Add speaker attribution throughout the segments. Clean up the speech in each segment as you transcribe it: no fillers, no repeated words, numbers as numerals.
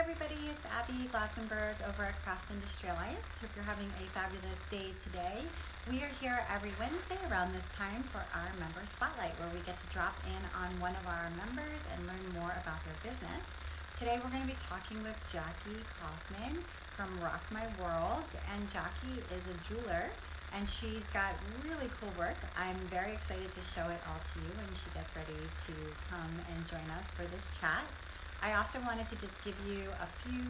Speaker 1: everybody, it's Abby Glassenberg over at Craft Industry Alliance. Hope you're having a fabulous day today. We are here every Wednesday around this time for our Member Spotlight, where we get to drop in on one of our members and learn more about their business. Today we're going to be talking with Jackie Kaufman from Rock My World, and Jackie is a jeweler and she's got really cool work. I'm very excited to show it all to you when she gets ready to come and join us for this chat. I also wanted to just give you a few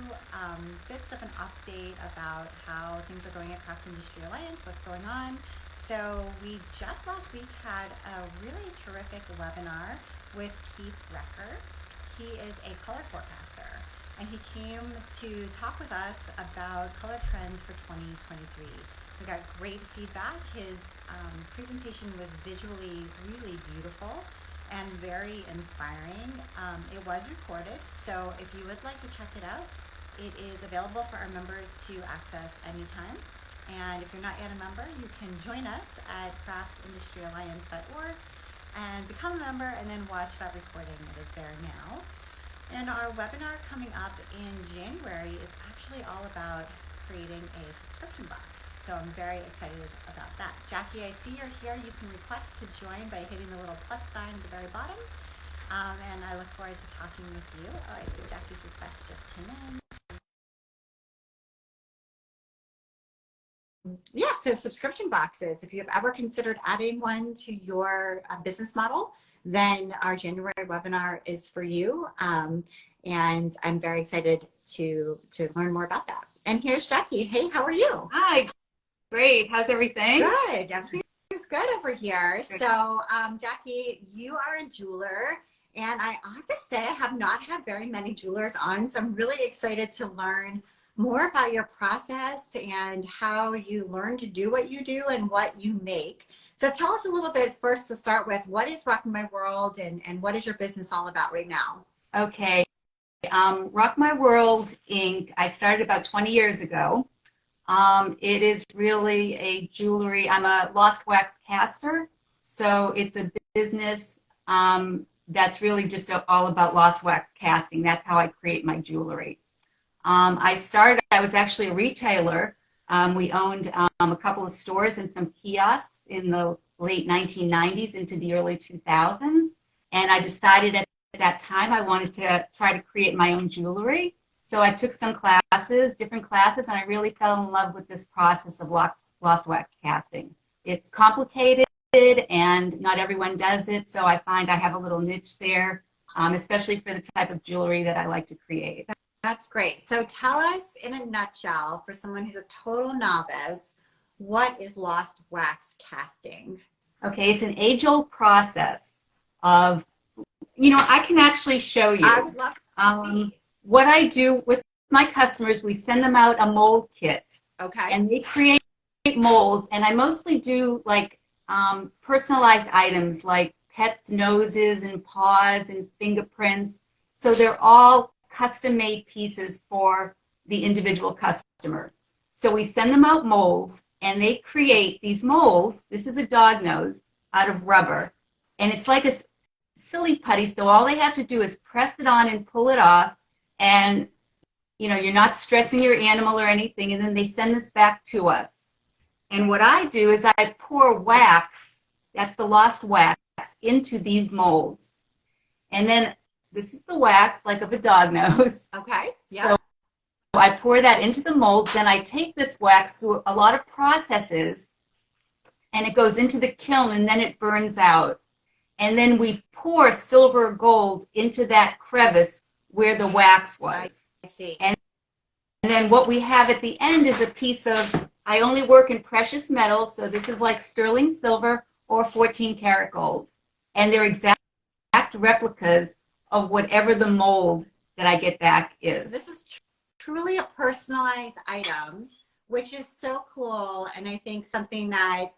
Speaker 1: bits of an update about how things are going at Craft Industry Alliance, what's going on. So we just last week had a really terrific webinar with Keith Recker. He is a color forecaster, and he came to talk with us about color trends for 2023. We got great feedback. His presentation was visually really beautiful and very inspiring. It was recorded, so if you would like to check it out, it is available for our members to access anytime. And if you're not yet a member, you can join us at craftindustryalliance.org and become a member and then watch that recording. It is there now. And our webinar coming up in January is actually all about creating a subscription box. So I'm very excited about that. Jackie, I see you're here. You can request to join by hitting the little plus sign at the very bottom. And I look forward to talking with you. Oh, I see Jackie's request just came in. Yeah, so subscription boxes. If you've ever considered adding one to your business model, then our January webinar is for you. And I'm very excited to learn more about that. And here's Jackie. Hey, how are you?
Speaker 2: Hi. Great. How's everything?
Speaker 1: Good. Everything is good over here. Good. So, Jackie, you are a jeweler, and I have to say I have not had very many jewelers on, so I'm really excited to learn more about your process and how you learn to do what you do and what you make. So tell us a little bit first to start with, what is Rock My World and what is your business all about right now?
Speaker 2: Okay. Rock My World Inc. I started about 20 years ago. It is really a jewelry. I'm a lost wax caster, so it's a business that's really just all about lost wax casting. That's how I create my jewelry. I was actually a retailer. We owned a couple of stores and some kiosks in the late 1990s into the early 2000s, and I decided at that time I wanted to try to create my own jewelry. So I took some classes, different classes, and I really fell in love with this process of lost wax casting. It's complicated, and not everyone does it, so I find I have a little niche there, especially for the type of jewelry that I like to create.
Speaker 1: That's great. So tell us in a nutshell, for someone who's a total novice, what is lost wax casting?
Speaker 2: Okay, it's an age-old process of, I can actually show you.
Speaker 1: I would love to see.
Speaker 2: What I do with my customers, we send them out a mold kit.
Speaker 1: Okay.
Speaker 2: And they create molds, and I mostly do like personalized items like pets' noses and paws and fingerprints. So they're all custom-made pieces for the individual customer. So we send them out molds, and they create these molds. This is a dog nose out of rubber, and it's like a silly putty, so all they have to do is press it on and pull it off, and you're not stressing your animal or anything, and then they send this back to us. And what I do is I pour wax, that's the lost wax, into these molds. And then this is the wax, like of a dog nose.
Speaker 1: Okay, yeah.
Speaker 2: So I pour that into the molds, then I take this wax through a lot of processes, and it goes into the kiln, and then it burns out. And then we pour silver or gold into that crevice where the wax was.
Speaker 1: I see.
Speaker 2: And then what we have at the end is a piece of, I only work in precious metals, so this is like sterling silver or 14 karat gold. And they're exact replicas of whatever the mold that I get back is.
Speaker 1: So this is truly a personalized item, which is so cool. And I think something that,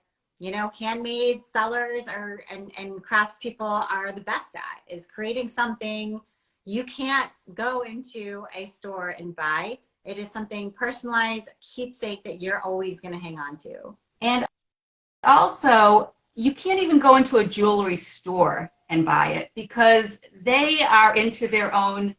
Speaker 1: handmade sellers and craftspeople are the best at, is creating something you can't go into a store and buy. It is something personalized, keepsake that you're always going to hang on to.
Speaker 2: And also, you can't even go into a jewelry store and buy it because they are into their own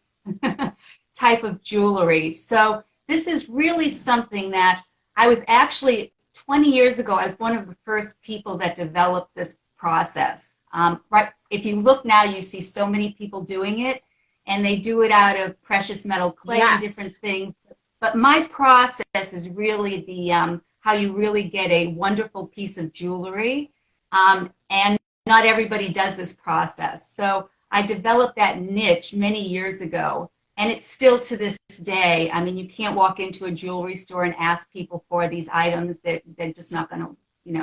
Speaker 2: type of jewelry. So this is really something that I was actually 20 years ago, I was one of the first people that developed this process. Right, if you look now, you see so many people doing it, and they do it out of precious metal clay and different things. But my process is really the how you really get a wonderful piece of jewelry, and not everybody does this process. So I developed that niche many years ago, and it's still to this day. I mean, you can't walk into a jewelry store and ask people for these items that they're just not going to,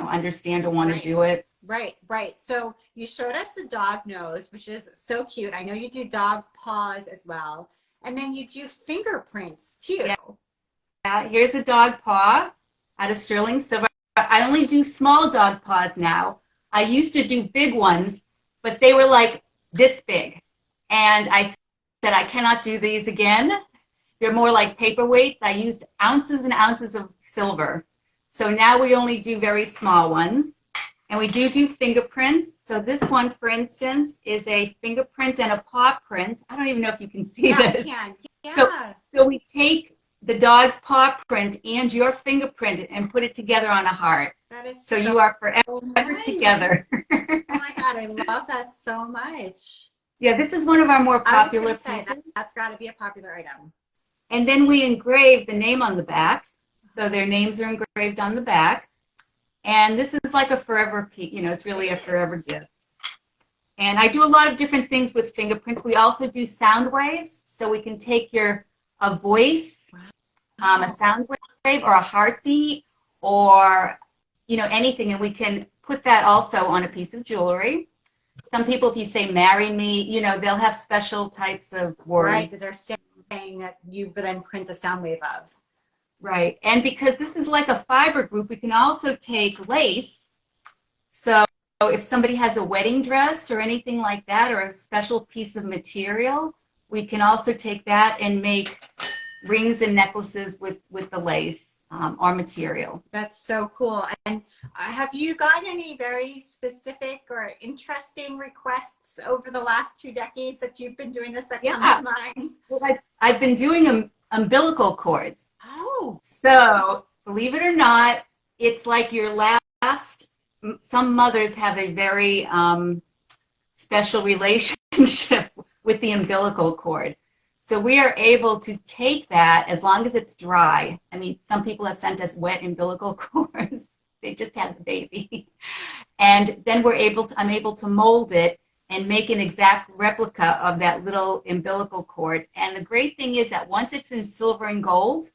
Speaker 2: understand or want to do it.
Speaker 1: Right, right. So you showed us the dog nose, which is so cute. I know you do dog paws as well. And then you do fingerprints too.
Speaker 2: Yeah, here's a dog paw out of sterling silver. I only do small dog paws now. I used to do big ones, but they were like this big. And I said, I cannot do these again. They're more like paperweights. I used ounces and ounces of silver. So now we only do very small ones. And we do fingerprints. So this one, for instance, is a fingerprint and a paw print. I don't even know if you can see this.
Speaker 1: I can.
Speaker 2: So we take the dog's paw print and your fingerprint and put it together on a heart.
Speaker 1: That is
Speaker 2: so you are forever
Speaker 1: nice.
Speaker 2: Together.
Speaker 1: Oh my God, I love that so much.
Speaker 2: Yeah, this is one of our more popular pieces.
Speaker 1: That's got to be a popular item.
Speaker 2: And then we engrave the name on the back. So their names are engraved on the back. And this is like a forever piece, it's really a forever gift. And I do a lot of different things with fingerprints. We also do sound waves. So we can take a voice, a sound wave, or a heartbeat, or, anything. And we can put that also on a piece of jewelry. Some people, if you say marry me, they'll have special types of words.
Speaker 1: Right, that they're saying that you then print the sound wave of.
Speaker 2: Right, and because this is like a fiber group, we can also take lace. So if somebody has a wedding dress or anything like that, or a special piece of material, we can also take that and make rings and necklaces with the lace or material.
Speaker 1: That's so cool. And have you got any very specific or interesting requests over the last 2 decades that you've been doing this that come to mind?
Speaker 2: Well, I've been doing umbilical cords.
Speaker 1: Oh.
Speaker 2: So, believe it or not, it's like your last, some mothers have a very special relationship with the umbilical cord. So we are able to take that as long as it's dry. I mean, some people have sent us wet umbilical cords. They just had the baby. And then I'm able to mold it and make an exact replica of that little umbilical cord. And the great thing is that once it's in silver and gold,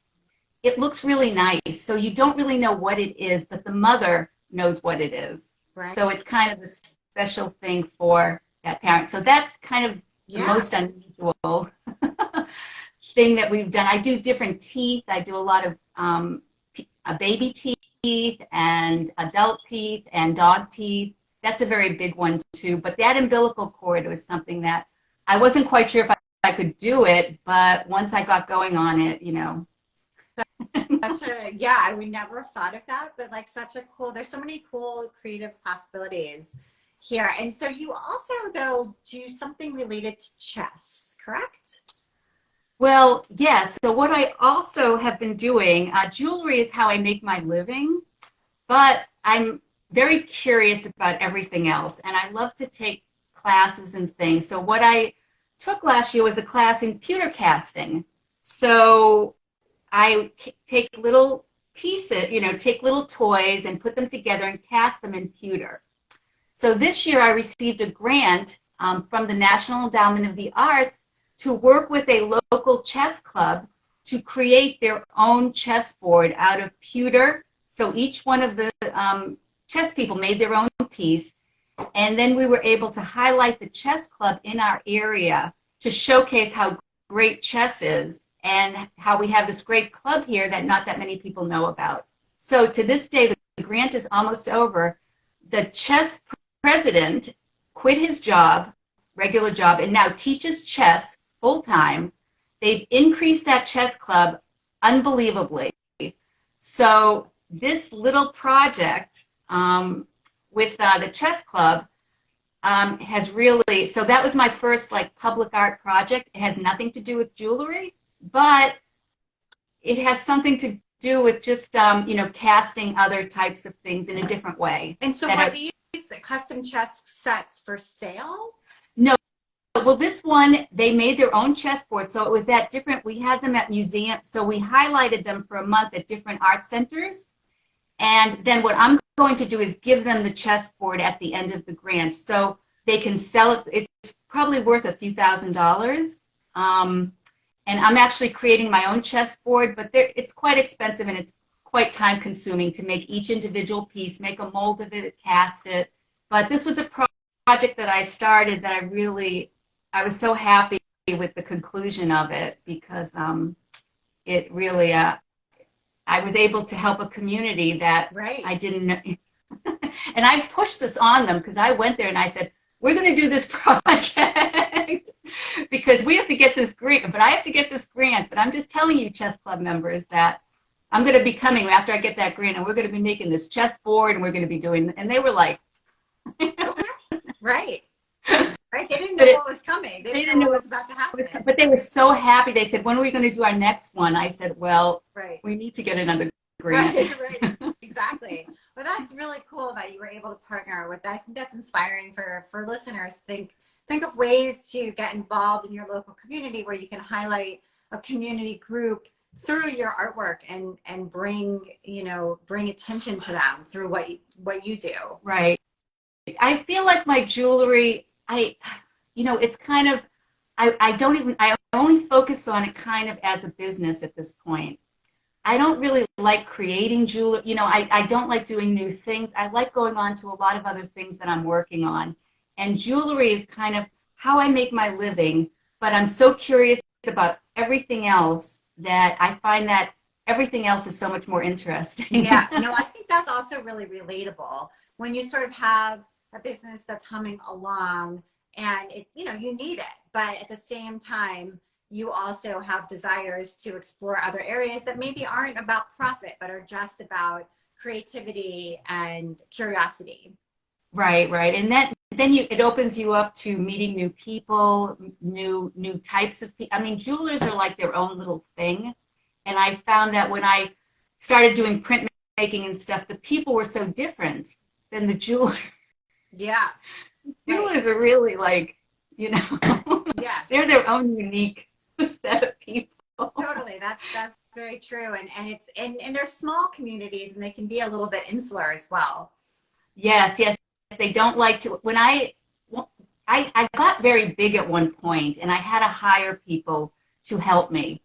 Speaker 2: it looks really nice. So you don't really know what it is, but the mother knows what it is. Right. So it's kind of a special thing for that parent. So that's kind of the most unusual thing that we've done. I do different teeth. I do a lot of baby teeth and adult teeth and dog teeth. That's a very big one too. But that umbilical cord was something that I wasn't quite sure if I could do it, but once I got going on it,
Speaker 1: I would never have thought of that, but like there's so many cool creative possibilities here. And so you also, though, do something related to chess, correct?
Speaker 2: Well, yes. So what I also have been doing, jewelry is how I make my living, but I'm very curious about everything else, and I love to take classes and things. So what I took last year was a class in pewter casting. So I take little pieces, take little toys and put them together and cast them in pewter. So this year I received a grant from the National Endowment of the Arts to work with a local chess club to create their own chessboard out of pewter. So each one of the chess people made their own piece. And then we were able to highlight the chess club in our area to showcase how great chess is and how we have this great club here that not that many people know about. So to this day, the grant is almost over. The chess president quit his job, regular job, and now teaches chess full-time. They've increased that chess club unbelievably. So this little project with the chess club has really, so that was my first like public art project. It has nothing to do with jewelry. but it has something to do with just, casting other types of things in a different way.
Speaker 1: And so what do you use custom chess sets for sale?
Speaker 2: No, well, this one, they made their own chessboard, so it was at different, we had them at museums, so we highlighted them for a month at different art centers, and then what I'm going to do is give them the chessboard at the end of the grant, so they can sell it. It's probably worth a few $1,000s, and I'm actually creating my own chessboard, but it's quite expensive and it's quite time consuming to make each individual piece, make a mold of it, cast it, but this was a project that I started that I was so happy with the conclusion of it because it really, I was able to help a community that I didn't know. And I pushed this on them because I went there and I said, we're going to do this project because we have to get this grant, but I have to get this grant. But I'm just telling you, chess club members, that I'm going to be coming after I get that grant and we're going to be making this chessboard and we're going to be doing, and they were like,
Speaker 1: right. Right, they didn't know what was coming. They didn't know what was about to happen.
Speaker 2: But they were so happy. They said, when are we going to do our next one? I said, well, we need to get another grant.
Speaker 1: Right, exactly. Well, that's really cool that you were able to partner with that. I think that's inspiring for listeners. Think of ways to get involved in your local community where you can highlight a community group through your artwork and bring attention to them through what you do.
Speaker 2: Right. I feel like my jewelry, it's kind of, I only focus on it kind of as a business at this point. I don't really like creating jewelry. I don't like doing new things. I like going on to a lot of other things that I'm working on. And jewelry is kind of how I make my living, but I'm so curious about everything else that I find that everything else is so much more interesting.
Speaker 1: Yeah, no, I think that's also really relatable. When you sort of have a business that's humming along and you need it, but at the same time, you also have desires to explore other areas that maybe aren't about profit, but are just about creativity and curiosity.
Speaker 2: Right. And then it opens you up to meeting new people, new types of people. I mean, jewelers are like their own little thing. And I found that when I started doing printmaking and stuff, the people were so different than the jewelers.
Speaker 1: Yeah.
Speaker 2: Jewelers are really like, they're their own unique set of people.
Speaker 1: Totally. That's very true. And it's and they're small communities and they can be a little bit insular as well.
Speaker 2: Yes. They don't like to, when I got very big at one point and I had to hire people to help me.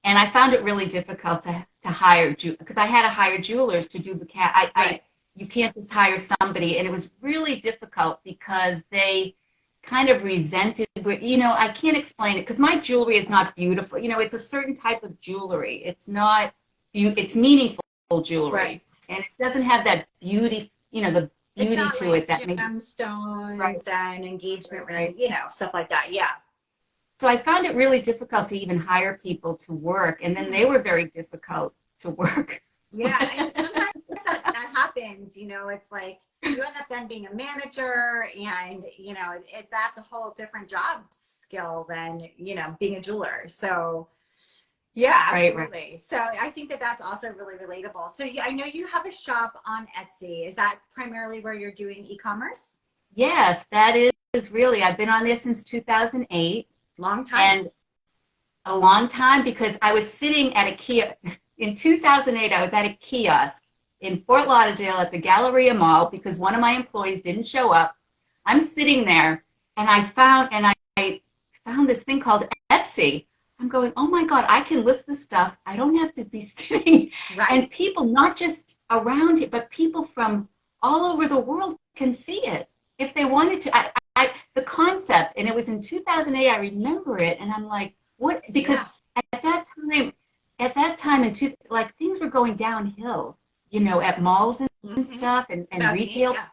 Speaker 2: And I found it really difficult to hire, because I had to hire jewelers to do the you can't just hire somebody. And it was really difficult because they kind of resented, I can't explain it because my jewelry is not beautiful. It's a certain type of jewelry. It's not, it's meaningful jewelry. Right. And it doesn't have that beauty, the beauty to
Speaker 1: like
Speaker 2: it. That
Speaker 1: gemstones and engagement ring, stuff like that. Yeah.
Speaker 2: So I found it really difficult to even hire people to work. And then they were very difficult to work.
Speaker 1: Yeah. And sometimes that happens, it's like you end up then being a manager and, that's a whole different job skill than, being a jeweler. So yeah, absolutely. Right. So I think that's also really relatable. So I know you have a shop on Etsy. Is that primarily where you're doing e-commerce?
Speaker 2: Yes, that is really, I've been on there since 2008.
Speaker 1: Long time.
Speaker 2: And a long time because I was sitting at a kiosk. In 2008, I was at a kiosk in Fort Lauderdale at the Galleria Mall because one of my employees didn't show up. I'm sitting there and I found this thing called Etsy. I'm going, oh my God, I can list this stuff. I don't have to be sitting. Right. And people, not just around it, but people from all over the world can see it if they wanted to. The concept, and it was in 2008, I remember it, and I'm like, what? Because at that time, things were going downhill, at malls and stuff, and retail. Yeah.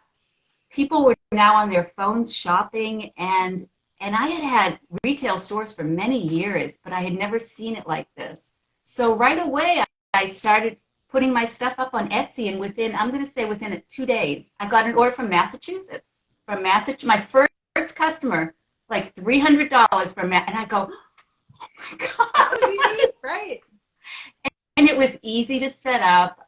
Speaker 2: People were now on their phones shopping, and I had retail stores for many years, but I had never seen it like this. So right away, I started putting my stuff up on Etsy, and within 2 days, I got an order from Massachusetts. My first customer, like $300 and I go, my God.
Speaker 1: That was easy, right?
Speaker 2: And it was easy to set up.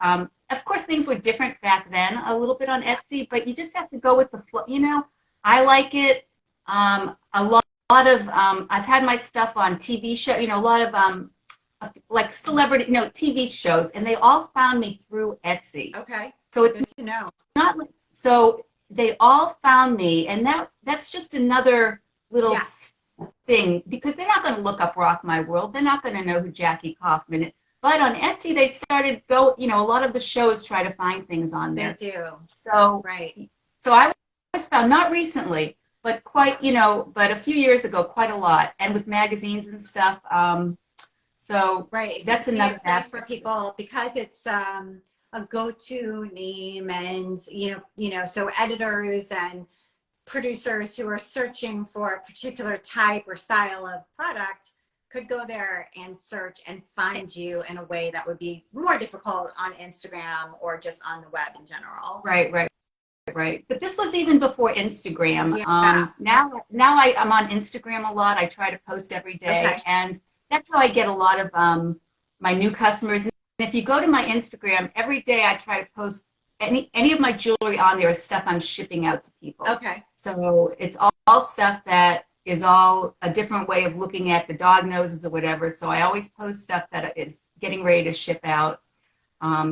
Speaker 2: Of course, things were different back then, a little bit on
Speaker 1: Yeah.
Speaker 2: Etsy, but you just have to go with the flow. You know, I like it. A lot of I've had my stuff on TV show. You know, a lot of like celebrity, you know, TV shows, and they all found me through Etsy.
Speaker 1: Okay.
Speaker 2: So it's
Speaker 1: Good to know.
Speaker 2: not so they all found me, and that's just another little
Speaker 1: Yeah.
Speaker 2: thing because they're not going to look up Rock My World. They're not going to know who Jackie Kaufman is. But on Etsy, they started you know, a lot of the shows try to find things on
Speaker 1: They
Speaker 2: there.
Speaker 1: do.
Speaker 2: So,
Speaker 1: Right.
Speaker 2: so I was found not recently, but quite, you know, but a few years ago, quite a lot, and with magazines and stuff. So
Speaker 1: Right. It
Speaker 2: that's
Speaker 1: could be a
Speaker 2: another
Speaker 1: place where
Speaker 2: aspect.
Speaker 1: people, because it's a go-to name, and so editors and producers who are searching for a particular type or style of product could go there and search and find you in a way that would be more difficult on Instagram or just on the web in general.
Speaker 2: Right, right. Right. But this was even before Instagram.
Speaker 1: Yeah.
Speaker 2: Now I'm on Instagram a lot. I try to post every day,
Speaker 1: Okay.
Speaker 2: and that's how I get a lot of my new customers. And if you go to my Instagram, every day I try to post any of my jewelry on there is stuff I'm shipping out to people.
Speaker 1: Okay.
Speaker 2: So it's all stuff that is all a different way of looking at the dog noses or whatever. So I always post stuff that is getting ready to ship out.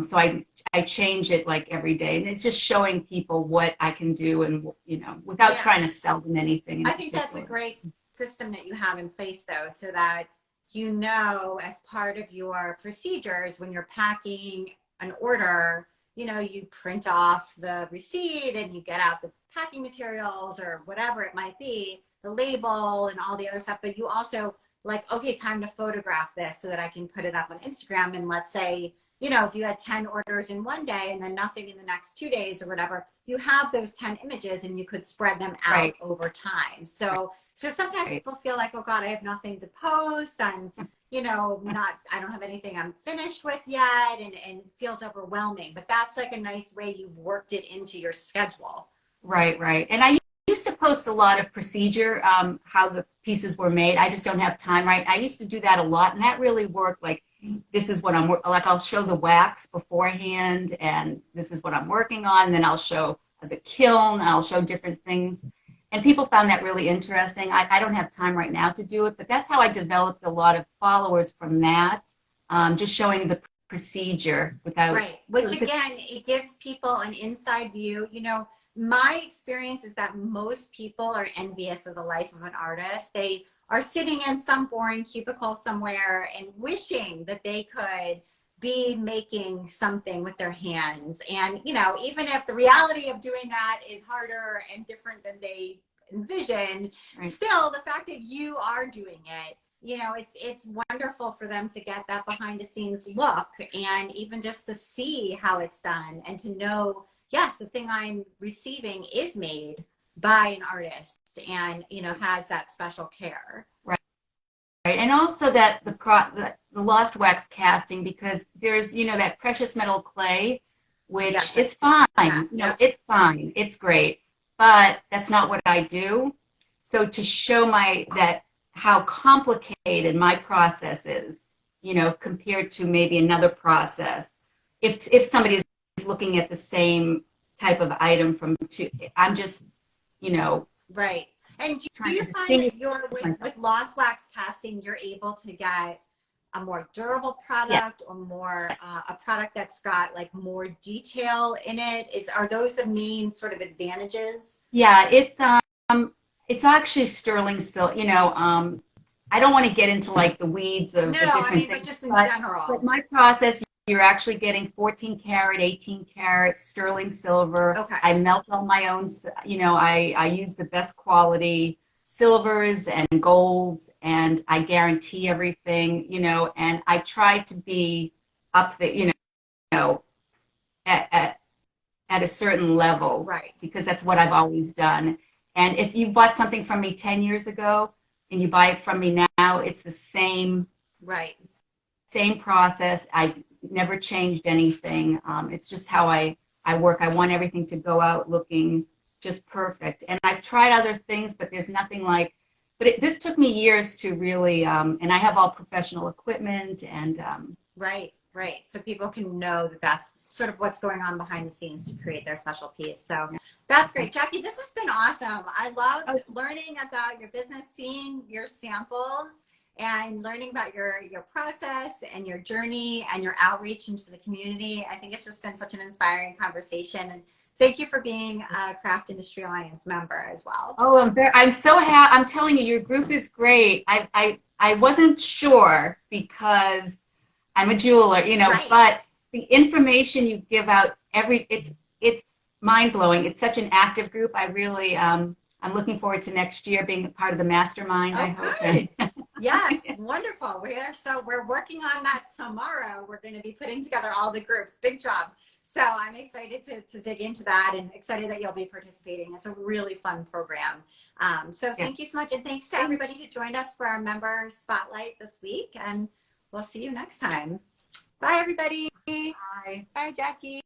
Speaker 2: So I change it like every day, and it's just showing people what I can do, and you know, without
Speaker 1: Yeah.
Speaker 2: trying to sell them anything in
Speaker 1: I think that's a
Speaker 2: particular.
Speaker 1: great system that you have in place, though, so that as part of your procedures when you're packing an order, you print off the receipt and you get out the packing materials or whatever it might be, the label and all the other stuff. But you also like, okay, time to photograph this so that I can put it up on Instagram. And let's say, if you had 10 orders in one day and then nothing in the next 2 days or whatever, you have those 10 images and you could spread them out
Speaker 2: Right.
Speaker 1: over time. So sometimes
Speaker 2: Right.
Speaker 1: people feel like, oh God, I have nothing to post. I'm, I don't have anything I'm finished with yet. And it feels overwhelming, but that's like a nice way you've worked it into your schedule.
Speaker 2: Right, right. And I used to post a lot of procedure, how the pieces were made. I just don't have time, right? I used to do that a lot, and that really worked. Like, this is what like, I'll show the wax beforehand, and this is what I'm working on. And then I'll show the kiln, I'll show different things. And people found that really interesting. I don't have time right now to do it, but that's how I developed a lot of followers from that, just showing the procedure without.
Speaker 1: Right. Which again, it gives people an inside view. My experience is that most people are envious of the life of an artist. They are sitting in some boring cubicle somewhere and wishing that they could be making something with their hands. And, even if the reality of doing that is harder and different than they envision,
Speaker 2: Right.
Speaker 1: Still the fact that you are doing it, it's wonderful for them to get that behind the scenes look, and even just to see how it's done and to know, yes, the thing I'm receiving is made by an artist and, has that special care.
Speaker 2: Right. Right. And also that the lost wax casting, because there's, that precious metal clay, which
Speaker 1: Yes,
Speaker 2: is fine.
Speaker 1: Yeah.
Speaker 2: It's fine. It's great. But that's not what I do. So to show how complicated my process is, compared to maybe another process, if somebody is looking at the same type of item from two, I'm just,
Speaker 1: Right. And do you find that you're with lost wax casting, you're able to get a more durable product, or more a product that's got like more detail in it? Are those the main sort of advantages?
Speaker 2: Yeah, it's actually sterling silver. I don't want to get into like the weeds of the different things,
Speaker 1: but just in general.
Speaker 2: But my process, you're actually getting 14 karat, 18 karat sterling silver.
Speaker 1: Okay.
Speaker 2: I melt all my own, I use the best quality silvers and golds, and I guarantee everything, and I try to be up there, at a certain level.
Speaker 1: Right.
Speaker 2: Because that's what I've always done. And if you bought something from me 10 years ago and you buy it from me now, it's the same.
Speaker 1: Right.
Speaker 2: Same process. I've never changed anything. It's just how I work. I want everything to go out looking just perfect. And I've tried other things, but there's nothing like but this took me years to really, and I have all professional equipment and
Speaker 1: Right, right. So people can know that that's sort of what's going on behind the scenes to create their special piece. So that's great. Jackie, this has been awesome. I loved learning about your business, seeing your samples and learning about your process and your journey and your outreach into the community. I think it's just been such an inspiring conversation. And thank you for being a Craft Industry Alliance member as well.
Speaker 2: Oh, I'm so happy. I'm telling you, your group is great. I wasn't sure because I'm a jeweler, you know,
Speaker 1: Right.
Speaker 2: but the information you give out it's mind blowing. It's such an active group. I really I'm looking forward to next year being a part of the mastermind. I hope.
Speaker 1: Good. Yes, wonderful. We're working on that tomorrow. We're going to be putting together all the groups. Big job. So I'm excited to dig into that and excited that you'll be participating. It's a really fun program. So thank you so much. And thanks to everybody who joined us for our member spotlight this week. And we'll see you next time. Bye, everybody.
Speaker 2: Bye.
Speaker 1: Bye, Jackie.